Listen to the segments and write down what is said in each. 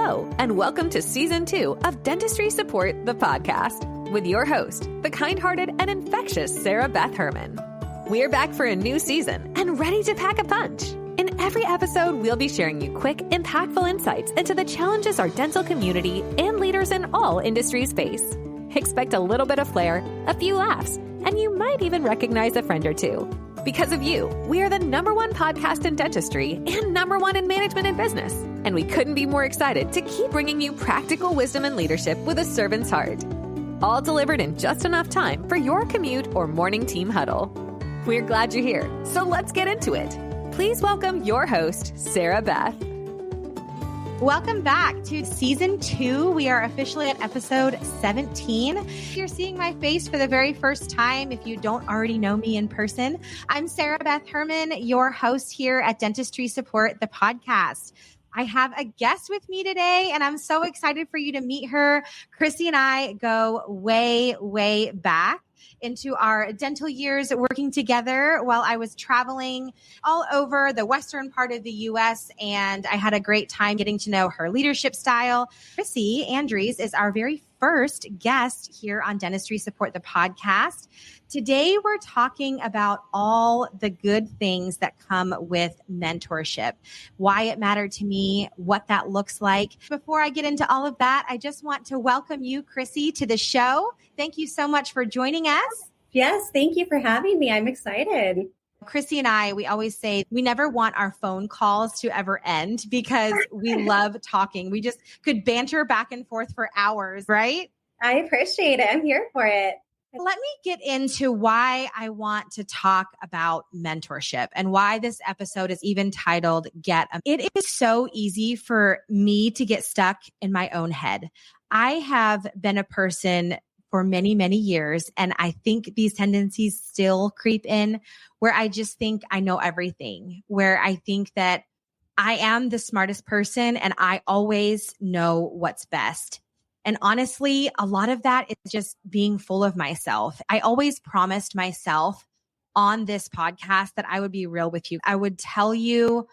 Hello, and welcome to Season 2 of Dentistry Support The Podcast with your host, the kind-hearted and infectious Sarah Beth Herman. We're back for a new season and ready to pack a punch. In every episode, we'll be sharing you quick, impactful insights into the challenges our dental community and leaders in all industries face. Expect a little bit of flair, a few laughs, and you might even recognize a friend or two. Because of you, we are the #1 podcast in dentistry and #1 in management and business. And we couldn't be more excited to keep bringing you practical wisdom and leadership with a servant's heart. All delivered in just enough time for your commute or morning team huddle. We're glad you're here, so let's get into it. Please welcome your host, Sarah Beth. Welcome back to Season 2. We are officially at episode 17. If you're seeing my face for the very first time, if you don't already know me in person, I'm Sarah Beth Herman, your host here at Dentistry Support The Podcast. I have a guest with me today, and I'm so excited for you to meet her. Krissy and I go way, way back into our dental years working together while I was traveling all over the western part of the U.S. And I had a great time getting to know her leadership style. Krissy Andres is our very first guest here on Dentistry Support The Podcast. Today, we're talking about all the good things that come with mentorship, why it mattered to me, what that looks like. Before I get into all of that, I just want to welcome you, Krissy, to the show. Thank you so much for joining us. Yes, thank you for having me. I'm excited. Krissy and I, we always say we never want our phone calls to ever end because we love talking. We just could banter back and forth for hours, right? I appreciate it. I'm here for it. Let me get into why I want to talk about mentorship and why this episode is even titled Get 'Em. It is so easy for me to get stuck in my own head. I have been a person for many, many years, and I think these tendencies still creep in where I just think I know everything, where I think that I am the smartest person and I always know what's best. And honestly, a lot of that is just being full of myself. I always promised myself on this podcast that I would be real with you. I would tell you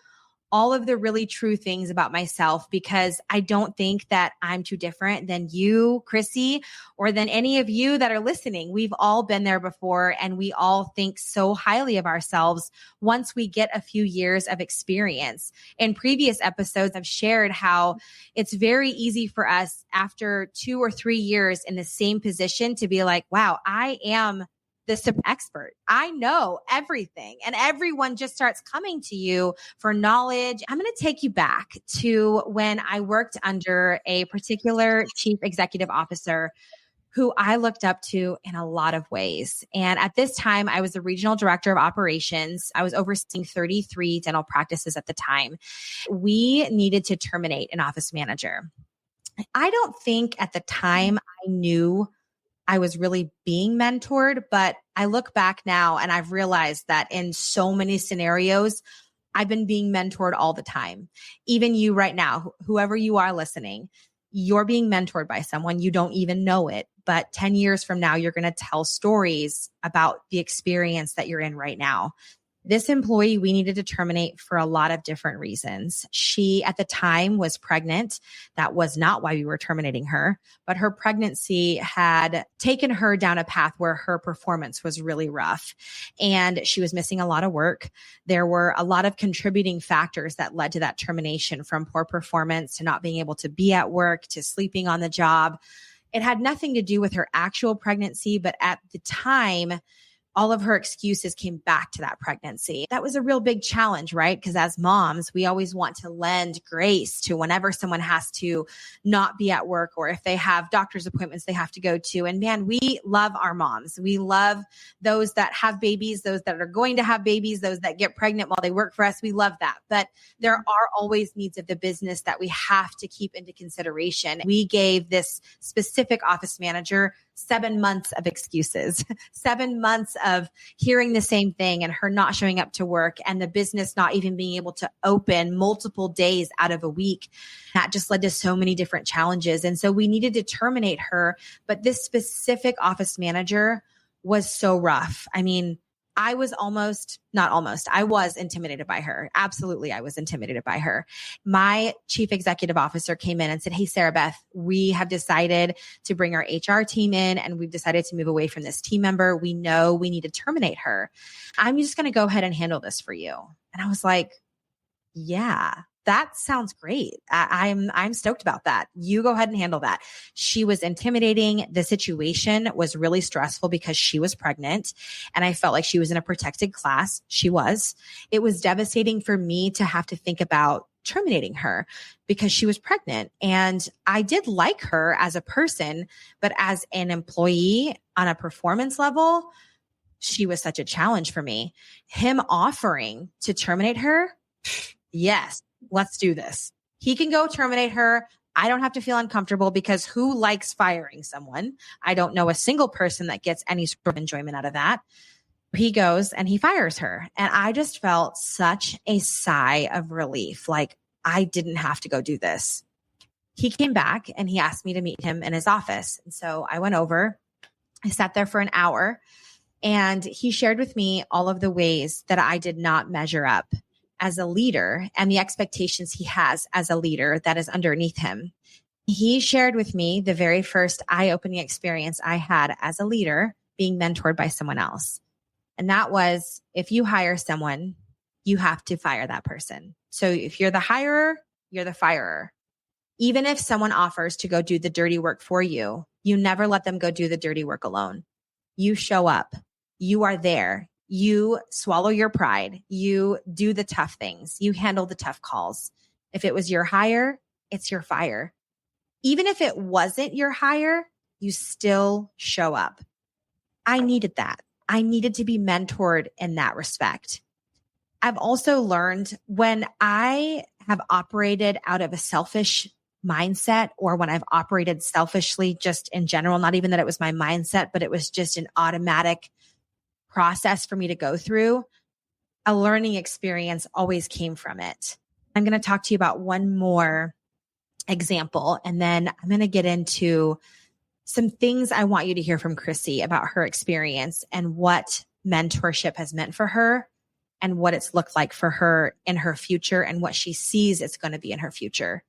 all of the really true things about myself because I don't think that I'm too different than you, Krissy, or than any of you that are listening. We've all been there before and we all think so highly of ourselves once we get a few years of experience. In previous episodes, I've shared how it's very easy for us after 2 or 3 years in the same position to be like, wow, I am the super expert. I know everything. And everyone just starts coming to you for knowledge. I'm going to take you back to when I worked under a particular chief executive officer who I looked up to in a lot of ways. And at this time, I was the regional director of operations. I was overseeing 33 dental practices at the time. We needed to terminate an office manager. I don't think at the time I knew I was really being mentored, but I look back now and I've realized that in so many scenarios, I've been being mentored all the time. Even you right now, whoever you are listening, you're being mentored by someone. You don't even know it, but 10 years from now, you're going to tell stories about the experience that you're in right now. This employee, we needed to terminate for a lot of different reasons. She, at the time, was pregnant. That was not why we were terminating her, but her pregnancy had taken her down a path where her performance was really rough and she was missing a lot of work. There were a lot of contributing factors that led to that termination, from poor performance to not being able to be at work to sleeping on the job. It had nothing to do with her actual pregnancy, but at the time, all of her excuses came back to that pregnancy. That was a real big challenge, right? Because as moms, we always want to lend grace to whenever someone has to not be at work or if they have doctor's appointments they have to go to. And man, we love our moms. We love those that have babies, those that are going to have babies, those that get pregnant while they work for us. We love that. But there are always needs of the business that we have to keep into consideration. We gave this specific office manager 7 months of excuses, 7 months of hearing the same thing and her not showing up to work and the business not even being able to open multiple days out of a week. That just led to so many different challenges. And so we needed to terminate her. But this specific office manager was so rough. I mean, I was intimidated by her. Absolutely. I was intimidated by her. My chief executive officer came in and said, "Hey, Sarah Beth, we have decided to bring our HR team in and we've decided to move away from this team member. We know we need to terminate her. I'm just going to go ahead and handle this for you." And I was like, yeah, that sounds great. I'm stoked about that. You go ahead and handle that. She was intimidating. The situation was really stressful because she was pregnant and I felt like she was in a protected class. She was. It was devastating for me to have to think about terminating her because she was pregnant. And I did like her as a person, but as an employee on a performance level, she was such a challenge for me. Him offering to terminate her, yes. Let's do this. He can go terminate her. I don't have to feel uncomfortable because who likes firing someone? I don't know a single person that gets any sort of enjoyment out of that. He goes and he fires her. And I just felt such a sigh of relief. Like I didn't have to go do this. He came back and he asked me to meet him in his office. And so I went over, I sat there for an hour and he shared with me all of the ways that I did not measure up as a leader and the expectations he has as a leader that is underneath him. He shared with me the very first eye-opening experience I had as a leader being mentored by someone else. And that was, if you hire someone, you have to fire that person. So if you're the hirer, you're the firer. Even if someone offers to go do the dirty work for you, you never let them go do the dirty work alone. You show up. You are there. You swallow your pride. You do the tough things. You handle the tough calls. If it was your hire, it's your fire. Even if it wasn't your hire, you still show up. I needed that. I needed to be mentored in that respect. I've also learned when I have operated out of a selfish mindset or when I've operated selfishly just in general, not even that it was my mindset, but it was just an automatic process for me to go through, a learning experience always came from it. I'm going to talk to you about one more example, and then I'm going to get into some things I want you to hear from Krissy about her experience and what mentorship has meant for her and what it's looked like for her in her future and what she sees it's going to be in her future.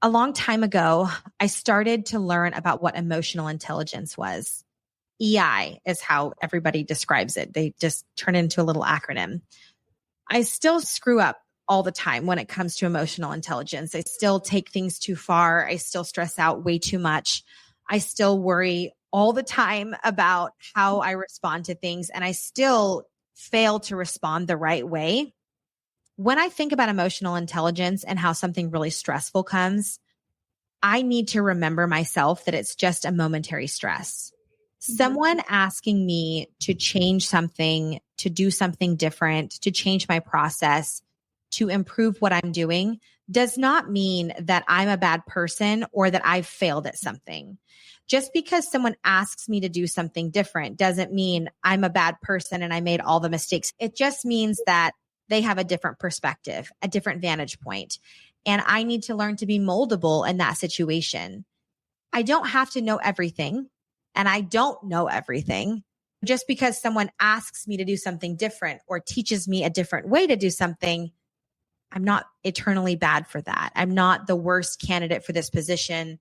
A long time ago, I started to learn about what emotional intelligence was. EI is how everybody describes it. They just turn it into a little acronym. I still screw up all the time when it comes to emotional intelligence. I still take things too far. I still stress out way too much. I still worry all the time about how I respond to things, and I still fail to respond the right way. When I think about emotional intelligence and how something really stressful comes, I need to remember myself that it's just a momentary stress. Someone asking me to change something, to do something different, to change my process, to improve what I'm doing does not mean that I'm a bad person or that I've failed at something. Just because someone asks me to do something different doesn't mean I'm a bad person and I made all the mistakes. It just means that they have a different perspective, a different vantage point. And I need to learn to be moldable in that situation. I don't have to know everything. And I don't know everything. Just because someone asks me to do something different or teaches me a different way to do something, I'm not eternally bad for that. I'm not the worst candidate for this position.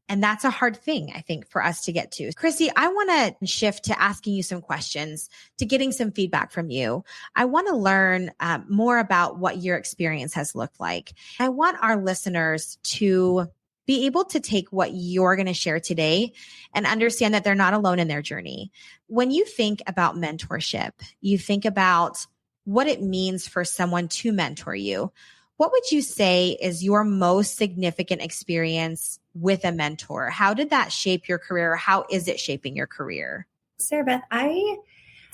And that's a hard thing, I think, for us to get to. Krissy, I want to shift to asking you some questions, to getting some feedback from you. I want to learn more about what your experience has looked like. I want our listeners to be able to take what you're going to share today and understand that they're not alone in their journey. When you think about mentorship, you think about what it means for someone to mentor you. What would you say is your most significant experience with a mentor? How did that shape your career? How is it shaping your career? Sarah Beth, I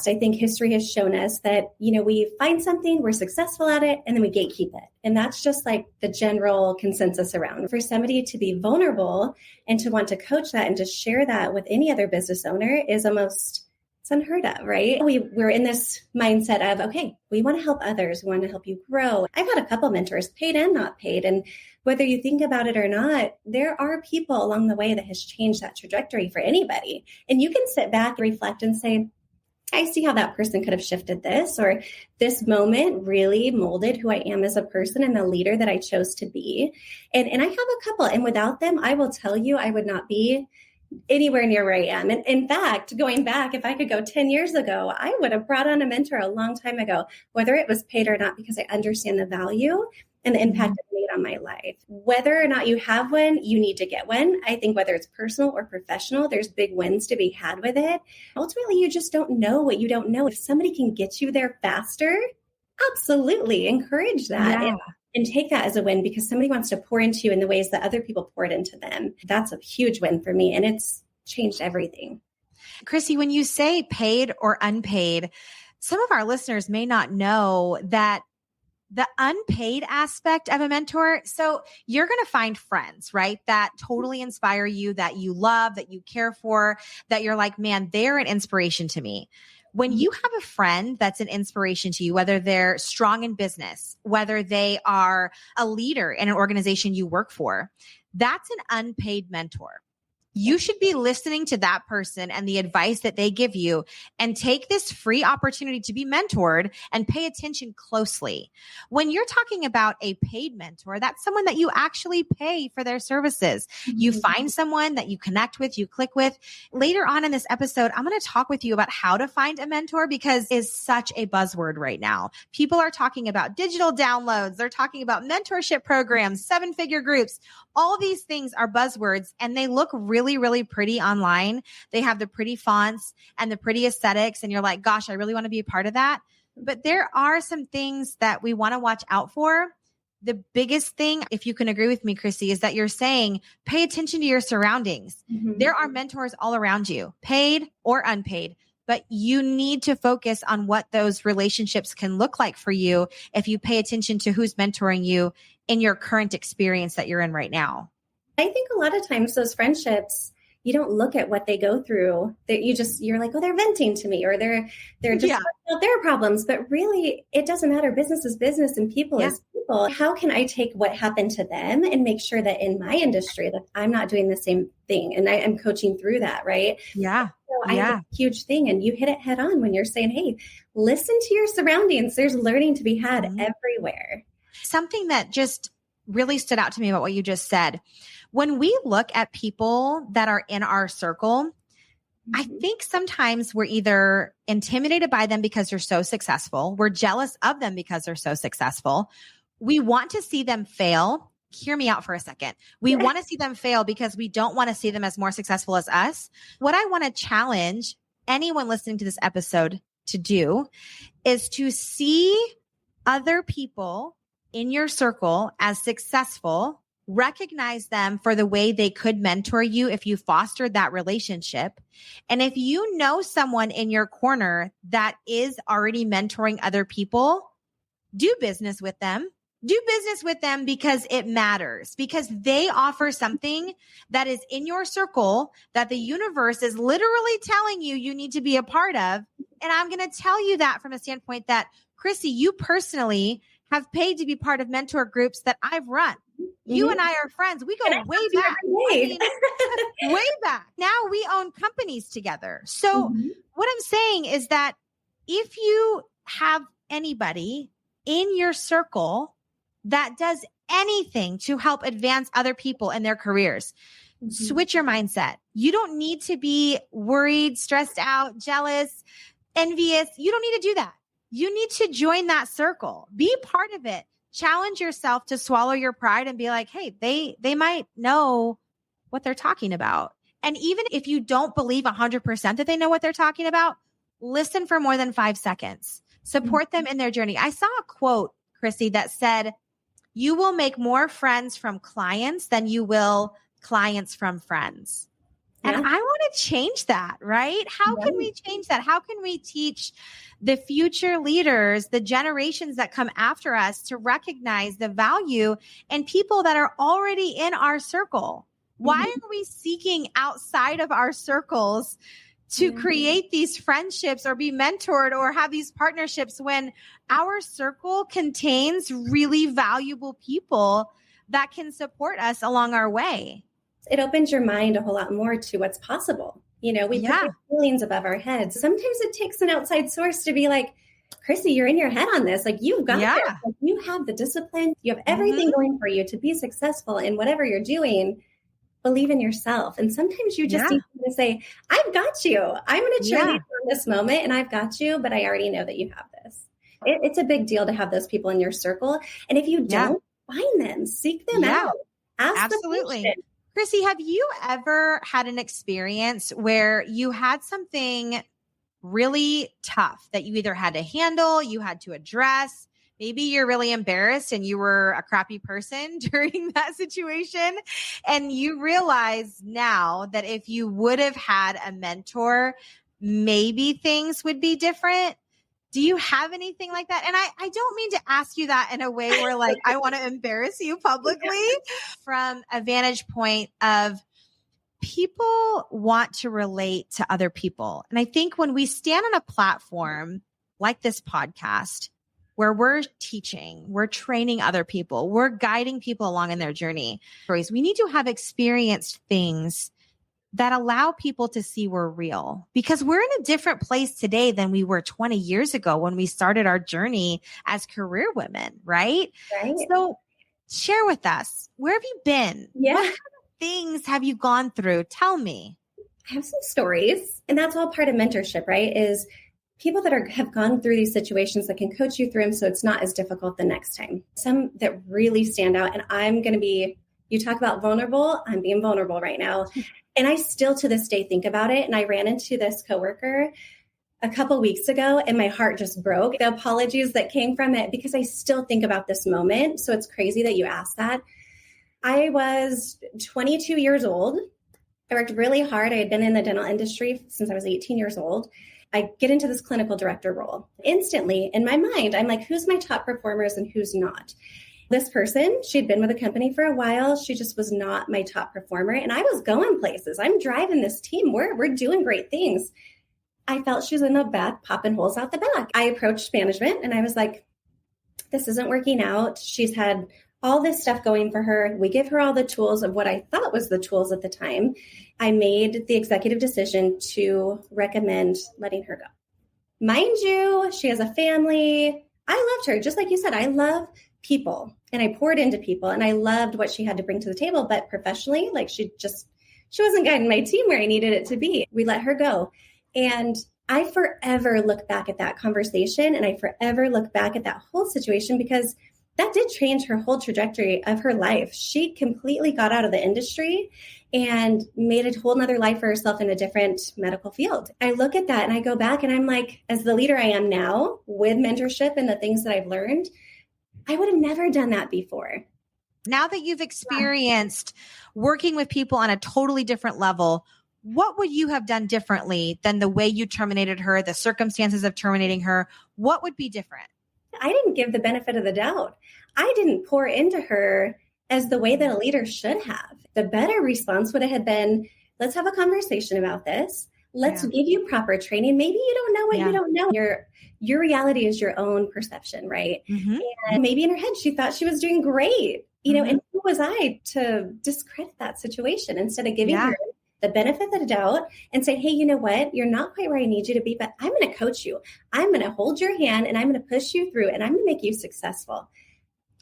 think history has shown us that, we find something, we're successful at it, and then we gatekeep it. And that's just like the general consensus around. For somebody to be vulnerable and to want to coach that and to share that with any other business owner is almost, it's unheard of, right? We're in this mindset of, okay, we want to help others. We want to help you grow. I've had a couple mentors, paid and not paid. And whether you think about it or not, there are people along the way that has changed that trajectory for anybody. And you can sit back and reflect and say, I see how that person could have shifted this, or this moment really molded who I am as a person and the leader that I chose to be. And I have a couple, and without them, I will tell you, I would not be anywhere near where I am. And in fact, going back, if I could go 10 years ago, I would have brought on a mentor a long time ago, whether it was paid or not, because I understand the value and the impact it made on my life. Whether or not you have one, you need to get one. I think whether it's personal or professional, there's big wins to be had with it. Ultimately, you just don't know what you don't know. If somebody can get you there faster, absolutely encourage that. Yeah. And take that as a win, because somebody wants to pour into you in the ways that other people poured into them. That's a huge win for me. And it's changed everything. Krissy, when you say paid or unpaid, some of our listeners may not know that the unpaid aspect of a mentor. So you're going to find friends, right? That totally inspire you, that you love, that you care for, that you're like, man, they're an inspiration to me. When you have a friend that's an inspiration to you, whether they're strong in business, whether they are a leader in an organization you work for, that's an unpaid mentor. You should be listening to that person and the advice that they give you, and take this free opportunity to be mentored and pay attention closely. When you're talking about a paid mentor, that's someone that you actually pay for their services. You find someone that you connect with, you click with. Later on in this episode, I'm going to talk with you about how to find a mentor, because it's such a buzzword right now. People are talking about digital downloads. They're talking about mentorship programs, 7-figure groups. All these things are buzzwords, and they look really, really pretty online. They have the pretty fonts and the pretty aesthetics, and you're like, gosh, I really want to be a part of that. But there are some things that we want to watch out for. The biggest thing, if you can agree with me, Krissy, is that you're saying pay attention to your surroundings. There are mentors all around you, paid or unpaid. But you need to focus on what those relationships can look like for you if you pay attention to who's mentoring you in your current experience that you're in right now. I think a lot of times those friendships, you don't look at what they go through. That you're like, oh, they're venting to me, or they're just talking about their problems. But really, it doesn't matter. Business is business, and people is people. How can I take what happened to them and make sure that in my industry that I'm not doing the same thing, and I am coaching through that, right? Yeah. So I think it's a huge thing, and you hit it head on when you're saying, hey, listen to your surroundings. There's learning to be had everywhere. Something that just really stood out to me about what you just said. When we look at people that are in our circle, I think sometimes we're either intimidated by them because they're so successful. We're jealous of them because they're so successful. We want to see them fail. Hear me out for a second. We want to see them fail because we don't want to see them as more successful as us. What I want to challenge anyone listening to this episode to do is to see other people in your circle as successful, recognize them for the way they could mentor you if you fostered that relationship. And if you know someone in your corner that is already mentoring other people, do business with them. Do business with them because it matters, because they offer something that is in your circle that the universe is literally telling you you need to be a part of. And I'm going to tell you that from a standpoint that, Krissy, you personally have paid to be part of mentor groups that I've run. You and I are friends. We go way back. Way back. Now we own companies together. So what I'm saying is that if you have anybody in your circle that does anything to help advance other people in their careers, switch your mindset. You don't need to be worried, stressed out, jealous, envious. You don't need to do that. You need to join that circle. Be part of it. Challenge yourself to swallow your pride and be like, hey, they might know what they're talking about. And even if you don't believe 100% that they know what they're talking about, listen for more than 5 seconds. Support them in their journey. I saw a quote, Krissy, that said, you will make more friends from clients than you will clients from friends. And I want to change that, right? How can we change that? How can we teach the future leaders, the generations that come after us, to recognize the value in people that are already in our circle? Why are we seeking outside of our circles to create these friendships or be mentored or have these partnerships when our circle contains really valuable people that can support us along our way? It opens your mind a whole lot more to what's possible. We put our feelings above our heads. Sometimes it takes an outside source to be like, Krissy, you're in your head on this. Like, you've got this. Like, you have the discipline. You have everything going for you to be successful in whatever you're doing. Believe in yourself. And sometimes you just need to say, I've got you. I'm going to cheer you on this moment and I've got you, but I already know that you have this. It's a big deal to have those people in your circle. And if you don't, find them, seek them out. Ask them questions. Krissy, have you ever had an experience where you had something really tough that you either had to handle, you had to address? Maybe you're really embarrassed and you were a crappy person during that situation. And you realize now that if you would have had a mentor, maybe things would be different. Do you have anything like that? And I don't mean to ask you that in a way where like, I want to embarrass you publicly. From a vantage point of people want to relate to other people. And I think when we stand on a platform like this podcast, where we're teaching, we're training other people, we're guiding people along in their journey, we need to have experienced things that allow people to see we're real, because we're in a different place today than we were 20 years ago when we started our journey as career women, right? So share with us, where have you been? What kind of things have you gone through? Tell me. I have some stories, and that's all part of mentorship, right? Is people that have gone through these situations that can coach you through them so it's not as difficult the next time. Some that really stand out, and I'm going to be, you talk about vulnerable, I'm being vulnerable right now. And I still to this day think about it. And I ran into this coworker a couple weeks ago and my heart just broke. The apologies that came from it, because I still think about this moment. So it's crazy that you asked that. I was 22 years old. I worked really hard. I had been in the dental industry since I was 18 years old. I get into this clinical director role. Instantly, in my mind, I'm like, who's my top performers and who's not? This person, she'd been with the company for a while. She just was not my top performer. And I was going places. I'm driving this team. We're doing great things. I felt she was in the back, popping holes out the back. I approached management and I was like, this isn't working out. She's had all this stuff going for her. We give her all the tools of what I thought was the tools at the time. I made the executive decision to recommend letting her go. Mind you, she has a family. I loved her. Just like you said, I love people and I poured into people and I loved what she had to bring to the table. But professionally, like she wasn't guiding my team where I needed it to be. We let her go. And I forever look back at that conversation and I forever look back at that whole situation, because that did change her whole trajectory of her life. She completely got out of the industry and made a whole nother life for herself in a different medical field. I look at that and I go back and I'm like, as the leader I am now with mentorship and the things that I've learned, I would have never done that before. Now that you've experienced working with people on a totally different level, what would you have done differently than the way you terminated her, the circumstances of terminating her? What would be different? I didn't give the benefit of the doubt. I didn't pour into her as the way that a leader should have. The better response would have been, let's have a conversation about this. Let's give you proper training. Maybe you don't know what you don't know. Your reality is your own perception, right? Mm-hmm. And maybe in her head, she thought she was doing great, and who was I to discredit that situation instead of giving her the benefit of the doubt and say, hey, you know what? You're not quite where I need you to be, but I'm going to coach you. I'm going to hold your hand and I'm going to push you through and I'm going to make you successful.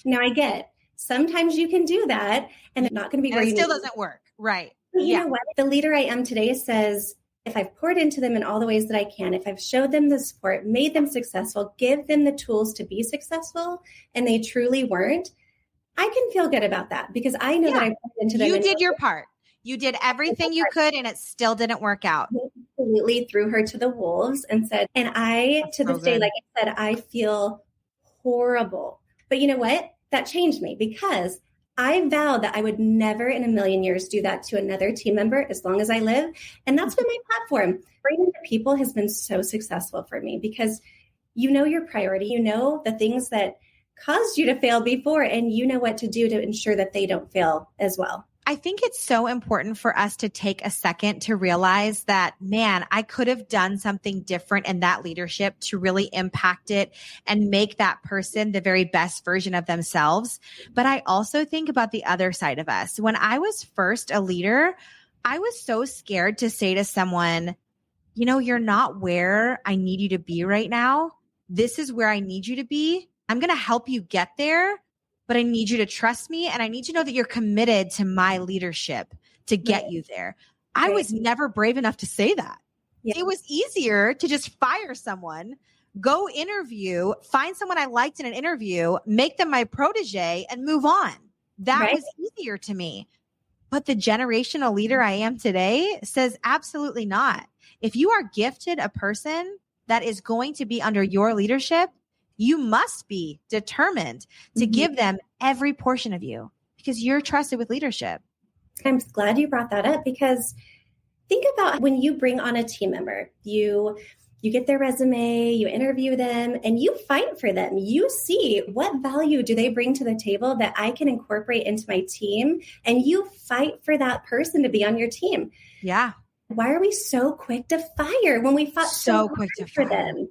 Now I get sometimes you can do that and it's not going to be where it still doesn't work. Right. But you know what? The leader I am today says, if I've poured into them in all the ways that I can, if I've showed them the support, made them successful, give them the tools to be successful, and they truly weren't, I can feel good about that because I know that I poured into them. You did your part. You did everything you could and it still didn't work out. I completely threw her to the wolves and said, and I, to this day, like I said, I feel horrible. But you know what? That changed me because I vowed that I would never in a million years do that to another team member as long as I live. And that's been my platform. Bringing to people has been so successful for me because you know your priority, you know the things that caused you to fail before, and you know what to do to ensure that they don't fail as well. I think it's so important for us to take a second to realize that, man, I could have done something different in that leadership to really impact it and make that person the very best version of themselves. But I also think about the other side of us. When I was first a leader, I was so scared to say to someone, you're not where I need you to be right now. This is where I need you to be. I'm going to help you get there, but I need you to trust me. And I need you to know that you're committed to my leadership to get you there. I was never brave enough to say that. Yeah. It was easier to just fire someone, go interview, find someone I liked in an interview, make them my protege and move on. That was easier to me. But the generational leader I am today says absolutely not. If you are gifted a person that is going to be under your leadership, you must be determined to give them every portion of you because you're trusted with leadership. I'm glad you brought that up because think about when you bring on a team member, you get their resume, you interview them, and you fight for them. You see what value do they bring to the table that I can incorporate into my team, and you fight for that person to be on your team. Yeah. Why are we so quick to fire when we fought so quick to fire for them?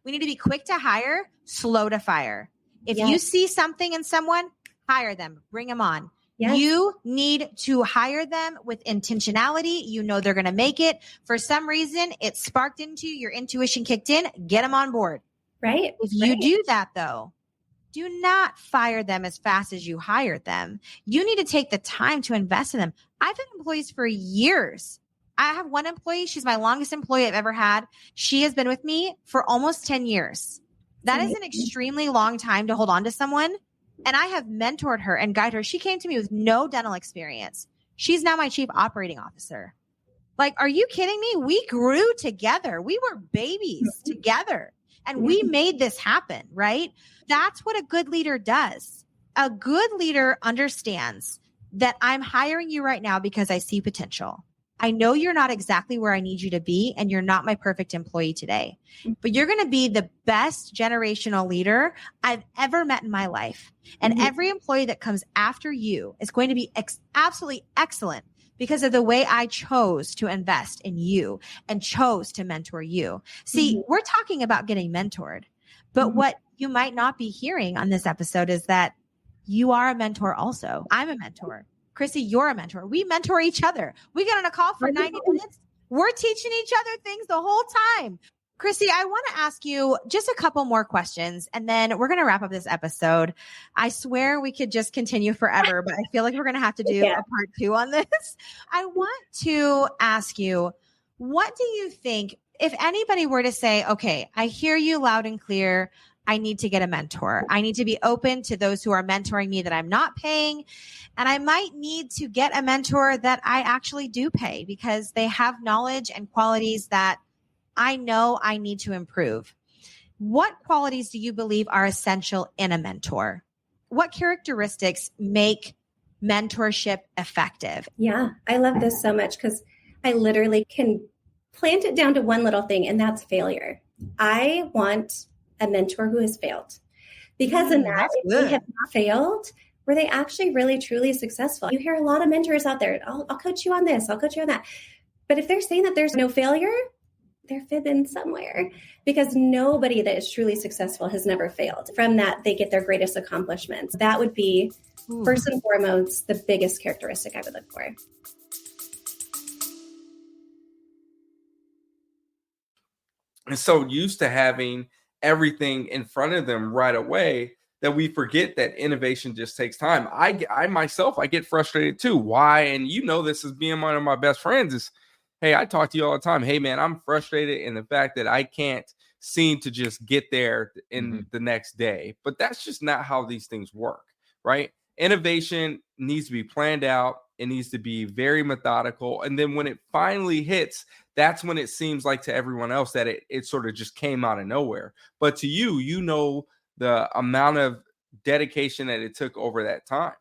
We need to be quick to hire, slow to fire. If you see something in someone, hire them, bring them on. Yes. You need to hire them with intentionality. They're going to make it. For some reason, it sparked into your intuition kicked in. Get them on board. Right. If you do that, though, do not fire them as fast as you hired them. You need to take the time to invest in them. I've had employees for years. I have one employee. She's my longest employee I've ever had. She has been with me for almost 10 years. That is an extremely long time to hold on to someone. And I have mentored her and guided her. She came to me with no dental experience. She's now my chief operating officer. Like, are you kidding me? We grew together. We were babies together. And we made this happen, right? That's what a good leader does. A good leader understands that I'm hiring you right now because I see potential. I know you're not exactly where I need you to be, and you're not my perfect employee today, but you're going to be the best generational leader I've ever met in my life. And every employee that comes after you is going to be absolutely excellent because of the way I chose to invest in you and chose to mentor you. See, we're talking about getting mentored, but what you might not be hearing on this episode is that you are a mentor also. I'm a mentor. Krissy, you're a mentor. We mentor each other. We get on a call for 90 minutes. We're teaching each other things the whole time. Krissy, I want to ask you just a couple more questions, and then we're going to wrap up this episode. I swear we could just continue forever, but I feel like we're going to have to do a part 2 on this. I want to ask you, what do you think, if anybody were to say, okay, I hear you loud and clear, I need to get a mentor. I need to be open to those who are mentoring me that I'm not paying. And I might need to get a mentor that I actually do pay because they have knowledge and qualities that I know I need to improve. What qualities do you believe are essential in a mentor? What characteristics make mentorship effective? Yeah, I love this so much because I literally can plant it down to one little thing, and that's failure. I want a mentor who has failed. Because in that, if they have not failed, were they actually really, truly successful? You hear a lot of mentors out there. I'll coach you on this. I'll coach you on that. But if they're saying that there's no failure, they're fibbing somewhere because nobody that is truly successful has never failed. From that, they get their greatest accomplishments. That would be, first and foremost, the biggest characteristic I would look for. And so used to having everything in front of them right away that we forget that innovation just takes time. I myself, I get frustrated too. Why? And this as being one of my best friends is, hey, I talk to you all the time. Hey man, I'm frustrated in the fact that I can't seem to just get there in the next day. But that's just not how these things work, right? Innovation needs to be planned out. It needs to be very methodical. And then when it finally hits, that's when it seems like to everyone else that it sort of just came out of nowhere. But to you, the amount of dedication that it took over that time.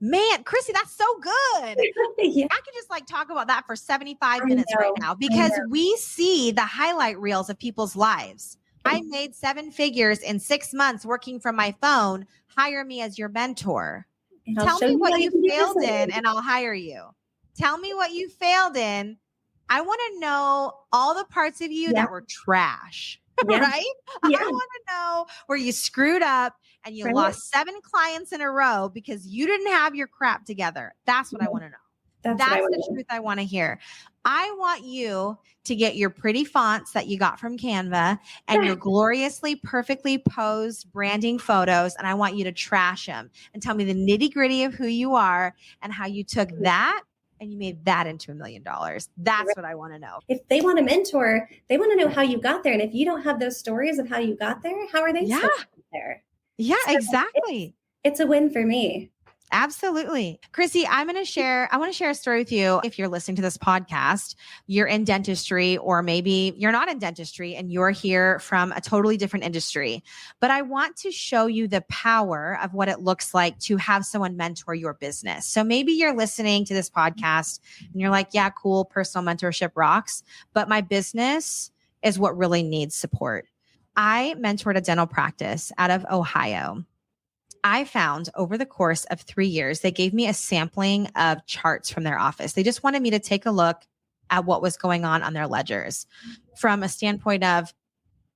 Man, Krissy, that's so good. Yeah. I could just talk about that for 75 minutes right now because we see the highlight reels of people's lives. I made 7 figures in 6 months working from my phone. Hire me as your mentor. Tell me what you failed in and I'll hire you. Tell me what you failed in. I want to know all the parts of you that were trash, right? I want to know where you screwed up and you Right. lost 7 clients in a row because you didn't have your crap together. That's what I want to know. That's what I That's wanna the know. truth I want to hear. I want you to get your pretty fonts that you got from Canva and your gloriously, perfectly posed branding photos. And I want you to trash them and tell me the nitty gritty of who you are and how you took that and you made that into $1 million. That's what I want to know. If they want a mentor, they want to know how you got there. And if you don't have those stories of how you got there, how are they supposed to get there? Yeah, So exactly. It's a win for me. Absolutely. Krissy, I want to share a story with you. If you're listening to this podcast, you're in dentistry, or maybe you're not in dentistry and you're here from a totally different industry. But I want to show you the power of what it looks like to have someone mentor your business. So maybe you're listening to this podcast and you're like, yeah, cool. Personal mentorship rocks, but my business is what really needs support. I mentored a dental practice out of Ohio. I found over the course of 3 years, they gave me a sampling of charts from their office. They just wanted me to take a look at what was going on their ledgers from a standpoint of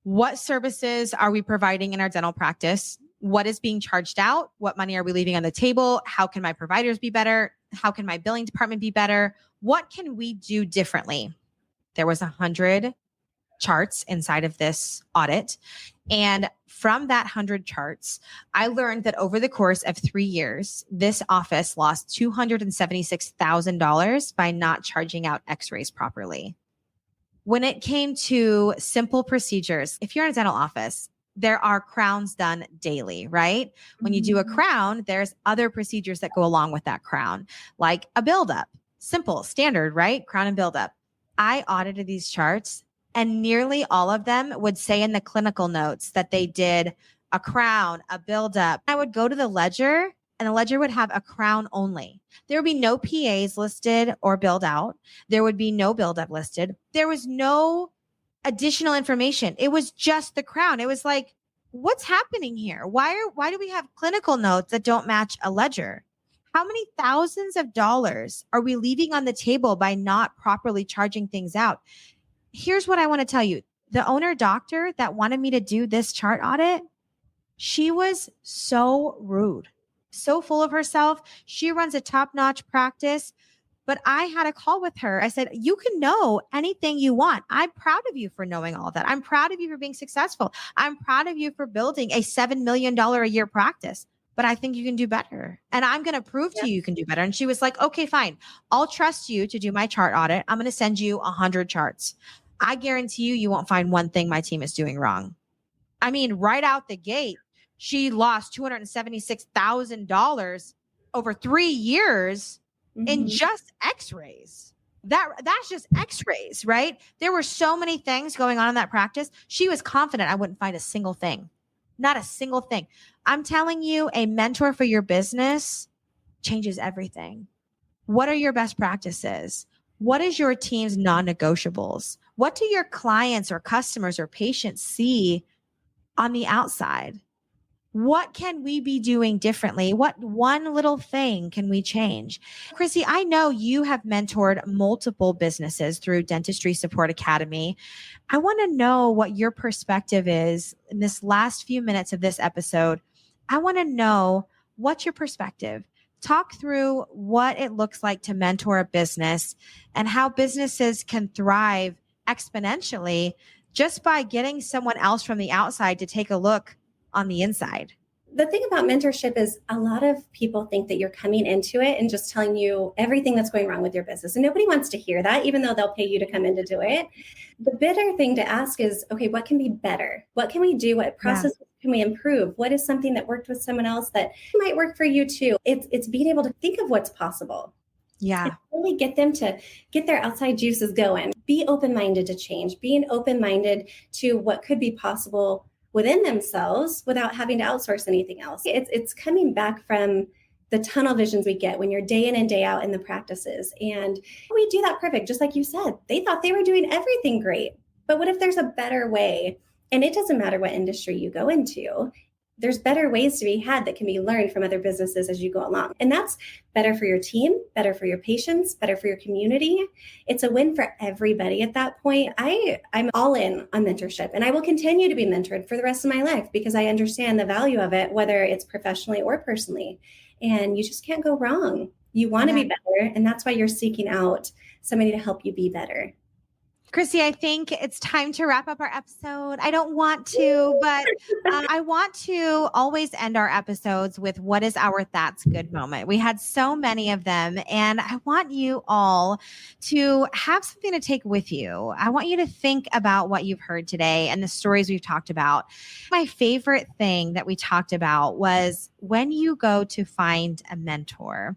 what services are we providing in our dental practice? What is being charged out? What money are we leaving on the table? How can my providers be better? How can my billing department be better? What can we do differently? There was 100 charts inside of this audit. And from that 100 charts, I learned that over the course of 3 years, this office lost $276,000 by not charging out x-rays properly. When it came to simple procedures, if you're in a dental office, there are crowns done daily, right? When you do a crown, there's other procedures that go along with that crown, like a buildup. Simple, standard, right? Crown and buildup. I audited these charts, and nearly all of them would say in the clinical notes that they did a crown, a buildup. I would go to the ledger, and the ledger would have a crown only. There would be no PAs listed or build out. There would be no buildup listed. There was no additional information. It was just the crown. It was like, what's happening here? Why do we have clinical notes that don't match a ledger? How many thousands of dollars are we leaving on the table by not properly charging things out? Here's what I want to tell you. The owner doctor that wanted me to do this chart audit, she was so rude, so full of herself. She runs a top-notch practice, but I had a call with her. I said, you can know anything you want. I'm proud of you for knowing all that. I'm proud of you for being successful. I'm proud of you for building a $7 million a year practice, but I think you can do better. And I'm going to prove to you can do better. And she was like, okay, fine. I'll trust you to do my chart audit. I'm going to send you 100 charts. I guarantee you won't find one thing my team is doing wrong. I mean, right out the gate, she lost $276,000 over 3 years in just x-rays. That's just x-rays, right? There were so many things going on in that practice. She was confident I wouldn't find a single thing. Not a single thing. I'm telling you, a mentor for your business changes everything. What are your best practices? What is your team's non-negotiables? What do your clients or customers or patients see on the outside? What can we be doing differently? What one little thing can we change? Krissy, I know you have mentored multiple businesses through Dentistry Support Academy. I want to know what your perspective is in this last few minutes of this episode. I want to know what's your perspective. Talk through what it looks like to mentor a business and how businesses can thrive exponentially just by getting someone else from the outside to take a look on the inside. The thing about mentorship is a lot of people think that you're coming into it and just telling you everything that's going wrong with your business. And nobody wants to hear that, even though they'll pay you to come in to do it. The better thing to ask is, okay, what can be better? What can we do? What processes can we improve? What is something that worked with someone else that might work for you too? It's being able to think of what's possible. Yeah. And really get them to get their outside juices going. Be open-minded to change. Being open-minded to what could be possible within themselves without having to outsource anything else. It's coming back from the tunnel visions we get when you're day in and day out in the practices. And we do that perfect. Just like you said, they thought they were doing everything great. But what if there's a better way? And it doesn't matter what industry you go into. there's better ways to be had that can be learned from other businesses as you go along. And that's better for your team, better for your patients, better for your community. It's a win for everybody at that point. I'm all in on mentorship, and I will continue to be mentored for the rest of my life because I understand the value of it, whether it's professionally or personally. And you just can't go wrong. You want to be better, and that's why you're seeking out somebody to help you be better. Krissy, I think it's time to wrap up our episode. I don't want to, but I want to always end our episodes with what is our That's Good moment. We had so many of them, and I want you all to have something to take with you. I want you to think about what you've heard today and the stories we've talked about. My favorite thing that we talked about was when you go to find a mentor.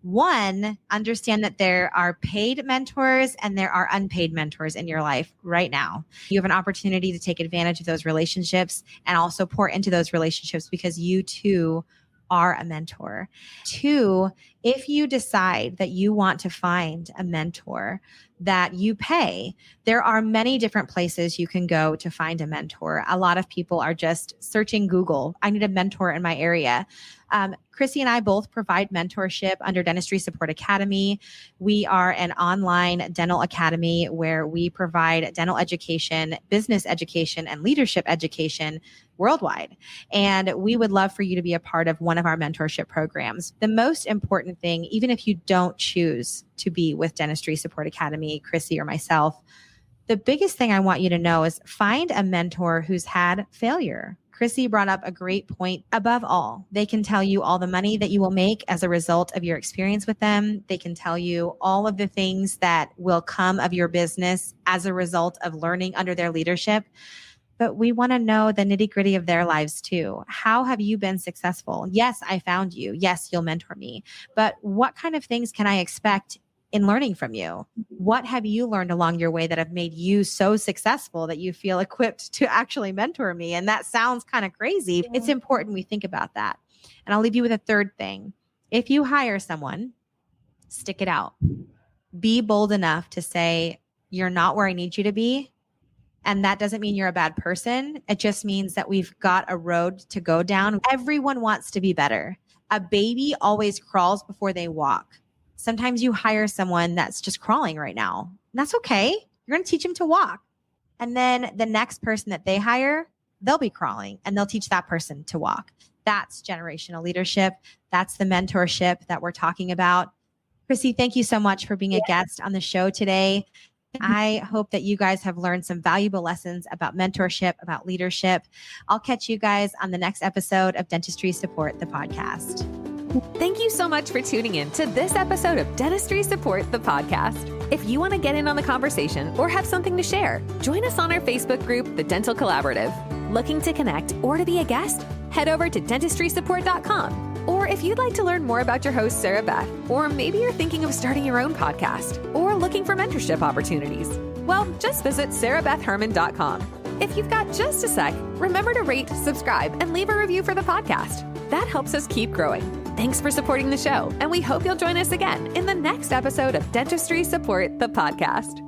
One, understand that there are paid mentors and there are unpaid mentors in your life right now. You have an opportunity to take advantage of those relationships and also pour into those relationships because you too are a mentor. Two, if you decide that you want to find a mentor that you pay, there are many different places you can go to find a mentor. A lot of people are just searching Google. I need a mentor in my area. Krissy and I both provide mentorship under Dentistry Support Academy. We are an online dental academy where we provide dental education, business education, and leadership education worldwide. And we would love for you to be a part of one of our mentorship programs. The most important thing, even if you don't choose to be with Dentistry Support Academy, Krissy or myself, the biggest thing I want you to know is find a mentor who's had failure. Krissy brought up a great point. Above all, they can tell you all the money that you will make as a result of your experience with them. They can tell you all of the things that will come of your business as a result of learning under their leadership. But we want to know the nitty-gritty of their lives too. How have you been successful? Yes, I found you. Yes, you'll mentor me. But what kind of things can I expect in learning from you? What have you learned along your way that have made you so successful that you feel equipped to actually mentor me? And that sounds kind of crazy. It's important we think about that. And I'll leave you with a third thing. If you hire someone, stick it out. Be bold enough to say, you're not where I need you to be. And that doesn't mean you're a bad person. It just means that we've got a road to go down. Everyone wants to be better. A baby always crawls before they walk. Sometimes you hire someone that's just crawling right now. And that's okay. You're going to teach them to walk. And then the next person that they hire, they'll be crawling and they'll teach that person to walk. That's generational leadership. That's the mentorship that we're talking about. Krissy, thank you so much for being a guest on the show today. I hope that you guys have learned some valuable lessons about mentorship, about leadership. I'll catch you guys on the next episode of Dentistry Support the Podcast. Thank you so much for tuning in to this episode of Dentistry Support the Podcast. If you want to get in on the conversation or have something to share, join us on our Facebook group, The Dental Collaborative. Looking to connect or to be a guest? Head over to dentistrysupport.com. Or if you'd like to learn more about your host, Sarah Beth, or maybe you're thinking of starting your own podcast or looking for mentorship opportunities, well, just visit sarahbethherman.com. If you've got just a sec, remember to rate, subscribe, and leave a review for the podcast. That helps us keep growing. Thanks for supporting the show, and we hope you'll join us again in the next episode of Dentistry Support the Podcast.